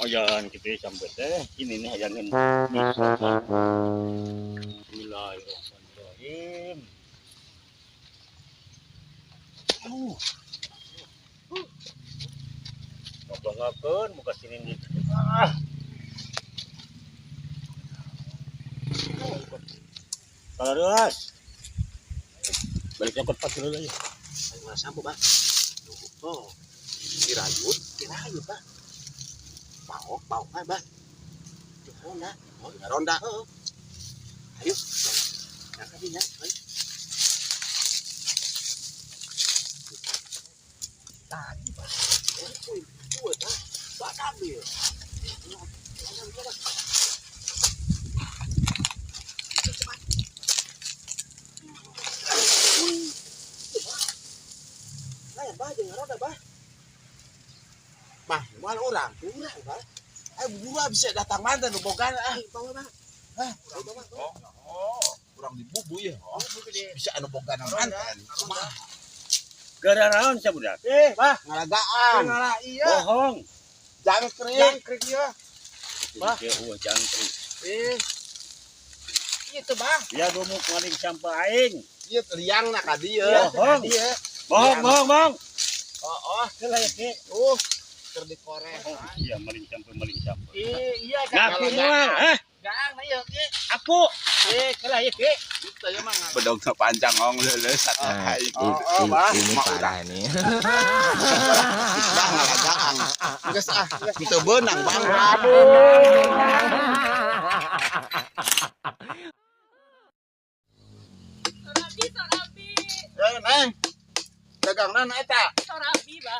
Oh jangan gitu sampai teh. Ini nih jangan bisa. Bismillahirrahmanirrahim. Ngabang-ngabang muka sini nih. Terus. Balik nyokot pas dulu aja. Nggak sampo Pak. Oh, dirayut Pak. Bau kan Pak. Ronda. Oh, ronda. Oh. Ayo. Yang kadinya. Ayo. Tadi Pak. Buat Pak. Pak ambil. Bah, jangan roda, bah. Bah, mana orang? Kurang, bah. Gua bisa datang mantan lu bogan bawa, bah. Hah, bawa. Kurang dibubu ya. Oh, bisa anu bogan mantan. Mah. Gara naon sia budak? Bah, ngalagaan. Iya. Bohong. Jangkrik ya. Bah, jangkrik. Itu, bah. Ya dumuk ngaling sampah aing. Ieu liang nak ka dieu. Bohong. Bohong. Oh, Heula ya ke. Keur dikorek. Oh, iya maling sampah. Iya, Ngaku moal, hah? Gang ieu ke. Aku. Heula ya ke. Itu ya mah. Bedog panjang ong leuleus Bah. ini parah ini. Bah ngalagaan. Geus Teu beunang, Bang. Sorabi. Neng. Dagangna eta. Sorabi, Bah.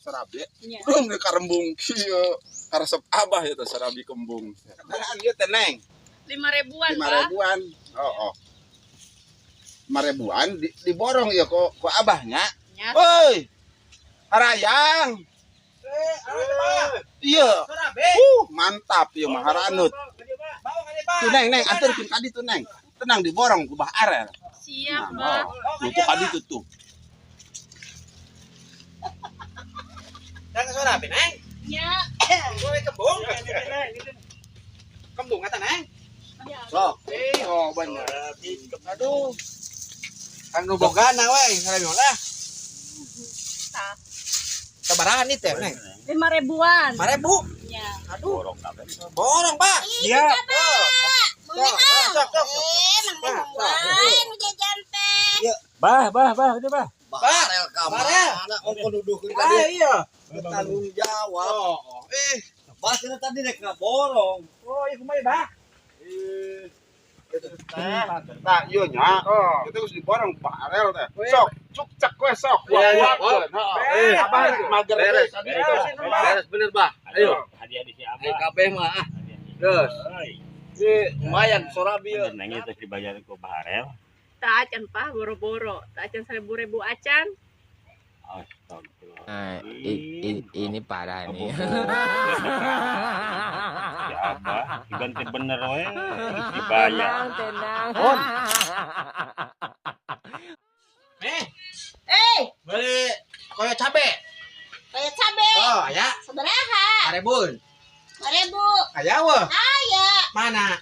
Serabi. Nya. Belum di karembung kieu. Karesep abah eta serabi kembung. Nah, ieu teh Neng. 5.000-an, 5 Bah. ribuan. Oh. 5 ribuan diborong ya ku abahnya. Nya. Woi. Harayang. Iya. Mantap ya maharanut. Tuh Neng, anterkeun ka ditu Neng. Tenang diborong ku Bah Arel. Siap, Bah. Untuk ka ditu tuh. Đang suara bên anh, Nya. tôi cầm bốn. Cầm đủ ngay Neng. Sok. Oh bener. Aduh. Anu boga na we, ngara bilang Tak. Sabarahan nih teh Neng. 5.000-an. 5.000. Nya. Aduh, Borong kabeh. borong Pak. Iya. Sok. Bah, ini bah. Barel ka mana? Ongko dudukeun ka dieu. Iya. Tanggung jawab. Bahasnya tadi rek borong. Oh, ieu kumaha Bah? Nah, ieu nya. Oh. Itu geus diborong Barel teh. Oh, iya. Sok, cukcak we sok. Wah-wahkeun. Heeh. Abah mager Beres. tadi. Beres bener Bah. Ayo. Hadiah di si Abah. Ayo kabeh mah. Terus. Lumayan sorabi ya. Nanya terus dibayar ke Baharel. Tak acan, Pak, boro-boro. Tak acan 1.000 acan. Astagfirullah. Nah, ini parah ini. Ya Abah, diganti bener we, terus dibayar. Tenang. On. Beli koyo cabe. Kayak cabe. Oh, ya. Sabaraha? 5.000. 5.000. Aya weh. Aya. Mana?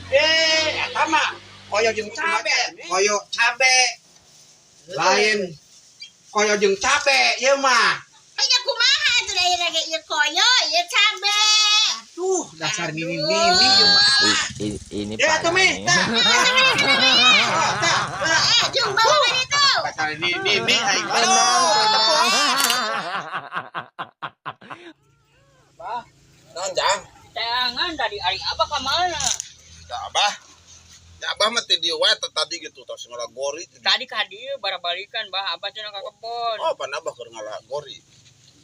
Eta mah koyo jeung cabe. Koyo cabe. Lain koyo jeung cabe ieu mah. Aya kumaha atuh da ieu ge ieu koyo, ieu cabe. Tuh, dasar mimi ieu mah. Ini Ya atuh parah mi. ini. Jung bawa ka ditu. Dasar mimi aing. Naon jang? Jangan dari ari Abah ka mana? Ya Abah. Ya Abah mah teh dieu wae tadi gitu tos ngalagori. Tadi ka dieu bara-balikan, Bah. Abah cenah ka kebon. Oh, pan Abah keur ngalagori.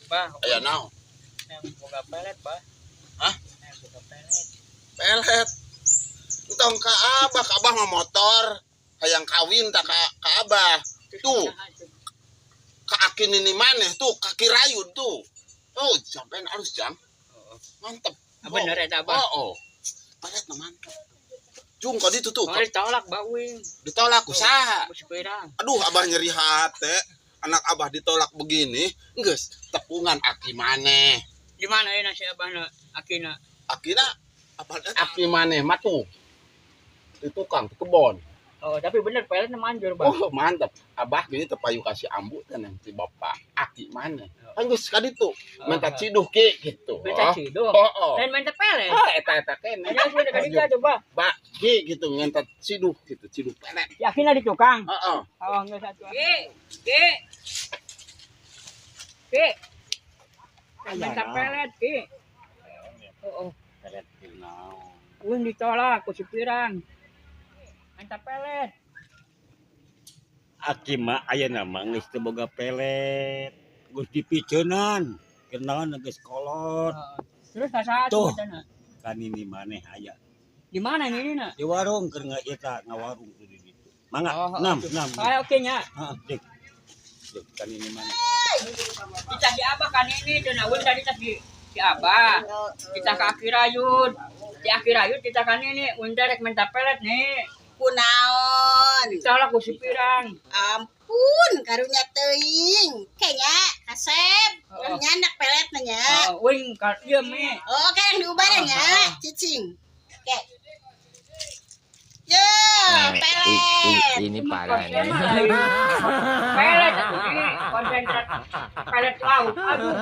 Bah, Aya naon? yang boga pelet, Bah. Hah? Yang boga pelet. Pelet. Entong ka Abah mah motor. Hayang kawin tak ka Abah. Tuh. Ka akin ini maneh tuh, kaki rayun tuh. Oh, sampean halus jang. Mantep. Bener eta, Bah. Oh. Pelet mah mantep. Jung kok ditu tuh. Mau ditolak, Bah Wing. Ditolak usaha. Bus pirang. Aduh, Abah nyeri hate. anak abah ditolak begini, geus tepungan aki maneh. Di mana ya nasi abah na akina? Akina apa aki maneh mah tuh. Di tukang di kebon. Oh, tapi bener peletnya manjur, Bang. Oh, mantap. Abah gini tepayu kasih ambu kan si bapak aki maneh. Kan geus ka ditu. Minta ciduh ki gitu. Minta ciduh. Oh. Lain minta pelet. Eta kene. Ada sudah ketiga coba. Ba, ki gitu minta ciduh gitu, ciduh pelet. Yakin di tukang? Heeh. Oh, enggak satu. Ki. Minta pelet, Ki. Oh. Pelet naon. Uang ditolak ku supirang. Minta pelet. Aki mah aya nama geus teu boga pelet. Geus dipiceunan. Kenaon geus kolot. Terus satu Tuh. katana. Kan ini maneh aya. Di mana ini na? Di warung keur eta ngawarung tuh di ditu. Mangga, nam. Ah, oke nya. Heeh, dik. Dik kan ini maneh. Kita di abah kan ini dan awal tadi di abah. Kita ke Akirayun. Di Akirayun kita kan ini undar rek minta pelet nih. Kunaon. Ditolak ku supirang. Ampun, karunya teuing. Kayaknya kasep. Karunya anak pelet nanya. Wing kar ieu me. Oh, kan yang diubaranya, cicing. Oke. Yo, pelet. Ini parah ini. Pelet atuh ini konsentrat pelet laut. Aduh.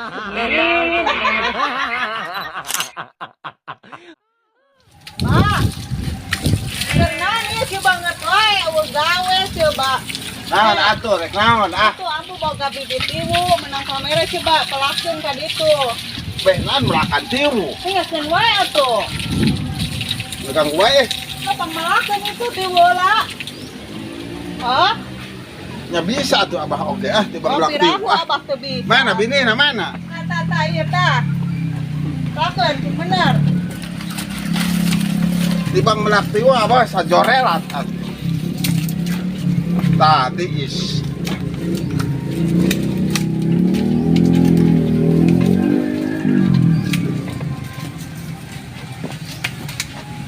Kenanya coba ngetloy, awal gawe coba. Naon atuh rek naon Itu ambu boga bibit iwu menang kamera coba pelakeun ka ditu. Behnan melakan tiru. Ngeuskeun wae atuh. Megang wae Kapang melakeun itu diwola. Hah? nya bisa tuh abah oke tiba Oh, belak tiru piraku abah teu bisa. Mana binina mana? Tah ieu tah. Lakeun bener. Tibang melak tiwa abah sajorelat. Tah tiis.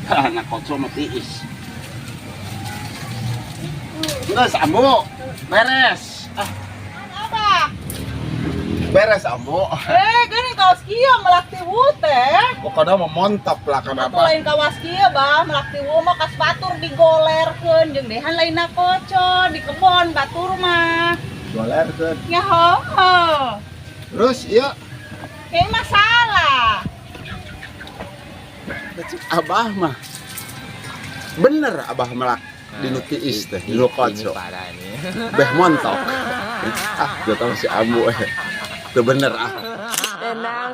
Anak kocok mah tiis. Geus ambu, beres. Abah. Beres ambu. Gini kaos kieu melak tiwu teh. Pokoknya mau montap lah Atuh kenapa? lain kawas kieu bah, melak tiwu mah kas batur digolerkeun jeung dehan lainna koco di kebon batur mah. Golerkeun. Ya ho. Terus ieu Kayak masalah. cek abah mah. Bener abah melak di nu tiis teh, di nu Ini koco. parah ini. Beh montok. Gak tau si ambu Teu bener Tenang.